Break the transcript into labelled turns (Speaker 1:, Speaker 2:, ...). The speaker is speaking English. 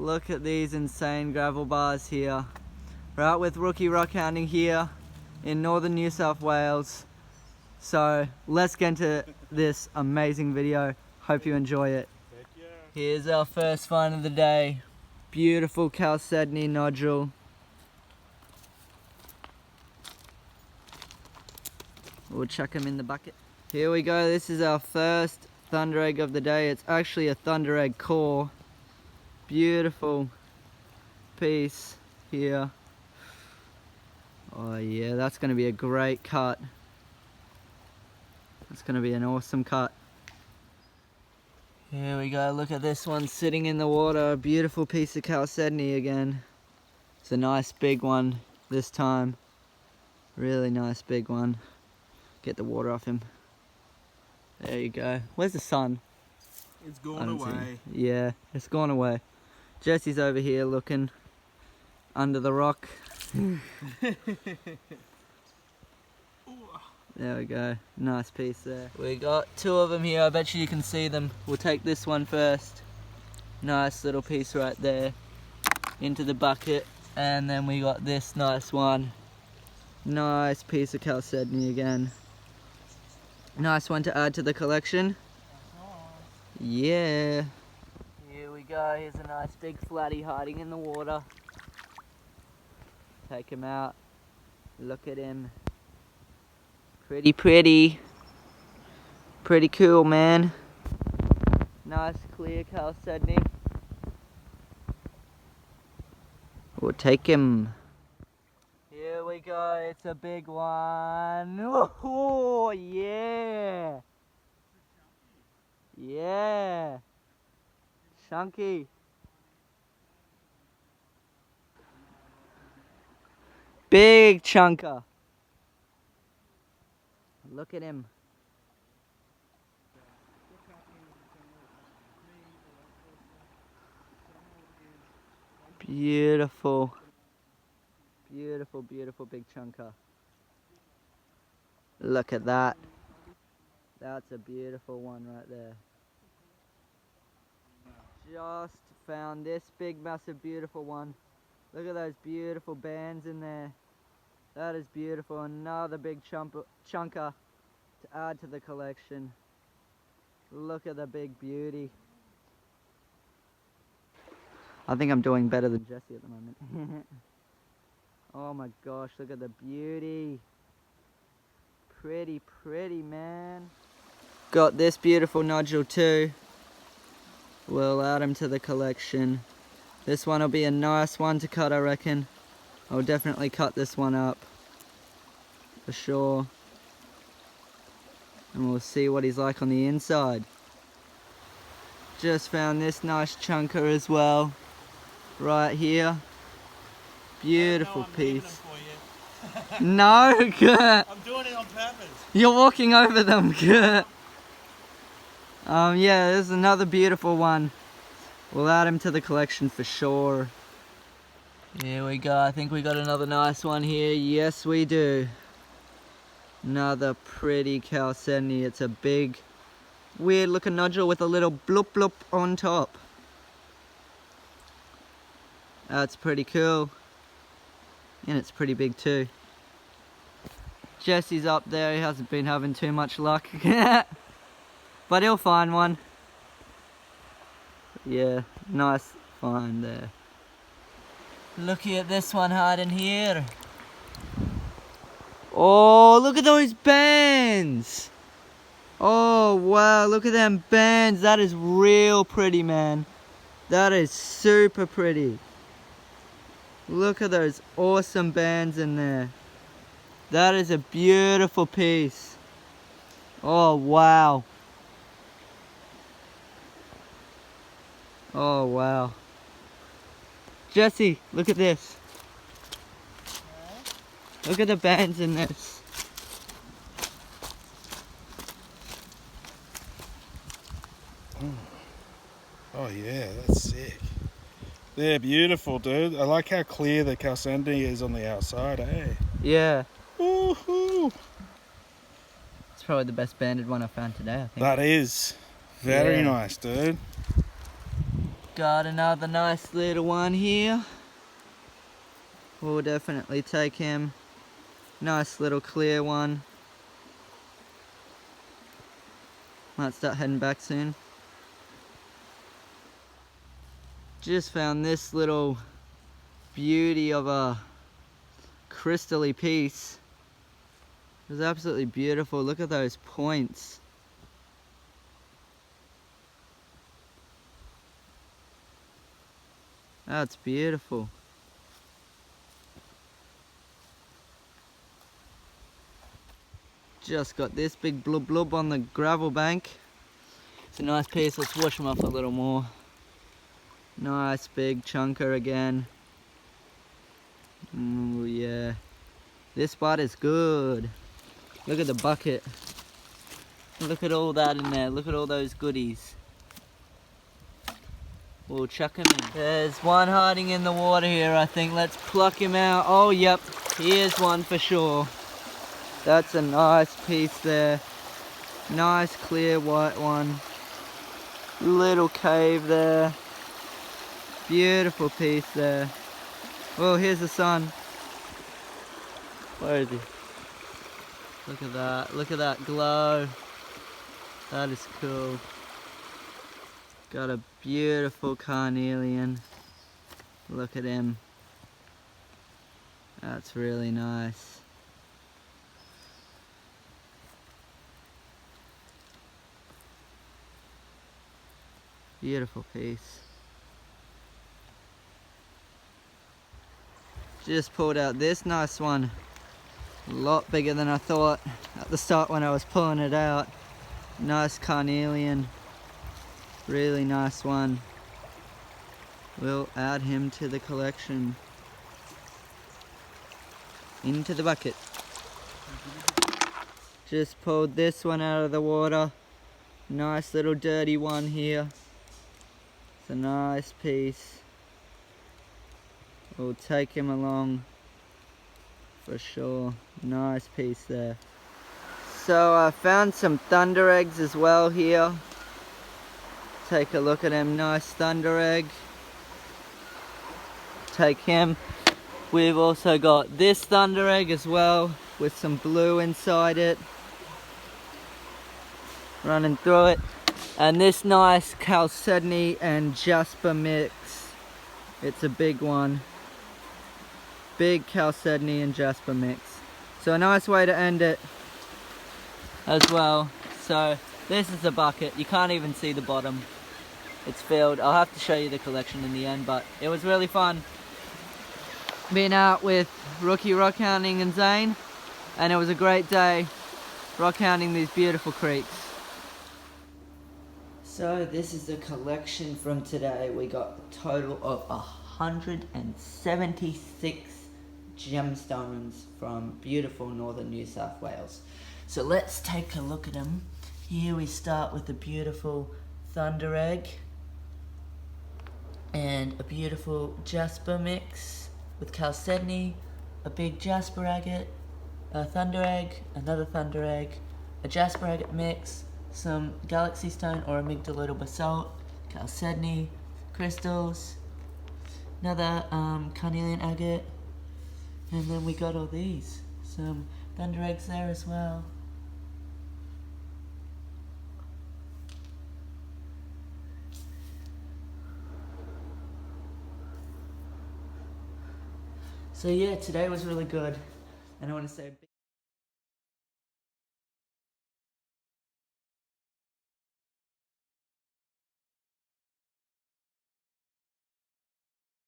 Speaker 1: Look at these insane gravel bars here. We're out with Rookie Rockhounding here in northern New South Wales. So let's get into this amazing video. Hope you enjoy it. Here's our first find of the day. Beautiful chalcedony nodule. We'll chuck them in the bucket. Here we go, this is our first thunder egg of the day. It's actually a thunder egg core. Beautiful piece here. Oh yeah, that's going to be a great cut. That's going to be an awesome cut. Here we go, look at this one sitting in the water. A beautiful piece of chalcedony again. It's a nice big one this time. Really nice big one. Get the water off him. There you go. Where's the sun?
Speaker 2: It's gone away.
Speaker 1: Yeah, it's gone away. Jesse's over here looking under the rock. There we go. Nice piece there. We got two of them here. I bet you can see them. We'll take this one first. Nice little piece right there. Into the bucket. And then we got this nice one. Nice piece of chalcedony again. Nice one to add to the collection. Yeah. Here we go. Here's a nice big flatty hiding in the water. Take him out. Look at him. Pretty. Pretty cool, man. Nice clear chalcedony. We'll take him. Here we go. It's a big one. Oh, yeah. Yeah. Chunky. Big chunker. Look at him. Beautiful. Beautiful big chunker. Look at that. That's a beautiful one right there. Just found this big, massive, beautiful one. Look at those beautiful bands in there. That is beautiful. Another big chunker to add to the collection. Look at the big beauty. I think I'm doing better than Jesse at the moment. Oh my gosh, look at the beauty. Pretty, man. Got this beautiful nodule too. We'll add him to the collection. This one will be a nice one to cut, I reckon. I'll definitely cut this one up. For sure. And we'll see what he's like on the inside. Just found this nice chunker as well. Right here. Beautiful piece. No, Kurt.
Speaker 2: I'm doing it on purpose.
Speaker 1: You're walking over them, Kurt. Yeah, there's another beautiful one. We'll add him to the collection for sure. Here we go. I think we got another nice one here. Yes, we do. Another pretty chalcedony. It's a big, weird looking nodule with a little bloop on top. That's pretty cool. And it's pretty big too. Jesse's up there. He hasn't been having too much luck. But he'll find one. Yeah, nice find there. Looky at this one hiding here. Oh, look at those bands. Oh, wow, look at them bands. That is real pretty, man. That is super pretty. Look at those awesome bands in there. That is a beautiful piece. Oh, wow. Oh, wow. Jesse, look at this. Look at the bands in this.
Speaker 2: Oh yeah, that's sick. They're beautiful, dude. I like how clear the chalcedony is on the outside, eh?
Speaker 1: Yeah.
Speaker 2: Woohoo!
Speaker 1: It's probably the best banded one I found today, I think.
Speaker 2: That is. Very nice, dude.
Speaker 1: Got another nice little one here. We'll definitely take him. Nice little clear one. Might start heading back soon. Just found this little beauty of a crystally piece. It was absolutely beautiful. Look at those points. That's beautiful. Just got this big blub blub on the gravel bank. It's a nice piece. Let's wash them off a little more. Nice big chunker again. Oh yeah. This spot is good. Look at the bucket. Look at all that in there. Look at all those goodies. We'll chuck him in. There's one hiding in the water here, I think. Let's pluck him out. Oh, yep. Here's one for sure. That's a nice piece there. Nice clear white one. Little cave there. Beautiful piece there. Oh, here's the sun. Where is he? Look at that. Look at that glow. That is cool. Got a beautiful carnelian. Look at him. That's really nice. Beautiful piece. Just pulled out this nice one. A lot bigger than I thought at the start when I was pulling it out. Nice carnelian. Really nice one. We'll add him to the collection. Into the bucket. Just pulled this one out of the water. Nice little dirty one here. It's a nice piece. We'll take him along for sure. Nice piece there. So I found some thundereggs as well here. Take a look at him. Nice thunderegg. Take him. We've also got this thunderegg as well with some blue inside it. Running through it. And this nice chalcedony and jasper mix. It's a big one. Big chalcedony and jasper mix. So a nice way to end it as well. So this is the bucket. You can't even see the bottom. It's filled. I'll have to show you the collection in the end, but it was really fun being out with Rookie Rockhounding and Zane, and it was a great day rockhounding these beautiful creeks. So this is the collection from today. We got a total of 176 gemstones from beautiful northern New South Wales. So let's take a look at them. Here we start with a beautiful thunderegg and a beautiful jasper mix with chalcedony, a big jasper agate, a thunderegg, another thunderegg, a jasper agate mix, some galaxy stone or amygdaloidal basalt, chalcedony, crystals, another carnelian agate, and then we got all these, some thundereggs there as well. So yeah, today was really good, and I want to say